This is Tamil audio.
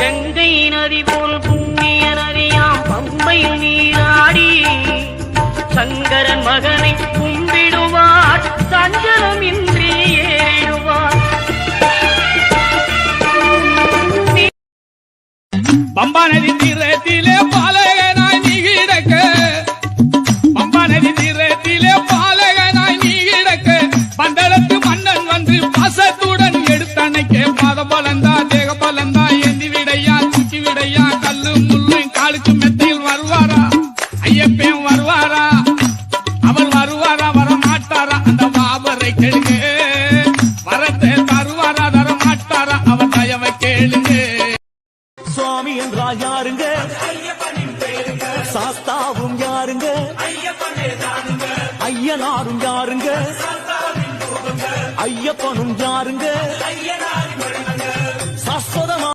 கங்கை நதி போல் புண்ணிய நதியாம் பம்பையில் நீராடி சங்கரன் மகனை கும்பிடுவார் சஞ்சலம் இன்றி ஏறிடுவார். பம்பா நதி தீரத்திலே பாலகனாய் நீ கிடக்க, பம்பா நதி தீரத்திலே பாலகனாய் நீ கிடக்க, பந்தளத்து மன்னன் வந்து பாசத்துடன் எடுத்தனைக்கே பாத பலந்தா தேக பலந்தா எந்தி விடையா தூக்கி விடையா கல்லு முள்ளு காலுக்கு மெத்தையில் வருவாரா ஐயப்பேன் வருவாரா அவர் வருவாரா வரமாட்டாரா அந்த பாபரை கேளுங்க வரத்தை தருவாரா தர மாட்டாரா அவர் தயவை கேளுங்க. சுவாமி என்றால் யாருங்க சாஸ்தாவும் யாருங்க ஐயனாரும் யாருங்க ஐயப்பனும் யாருங்க சாஸ்வதமா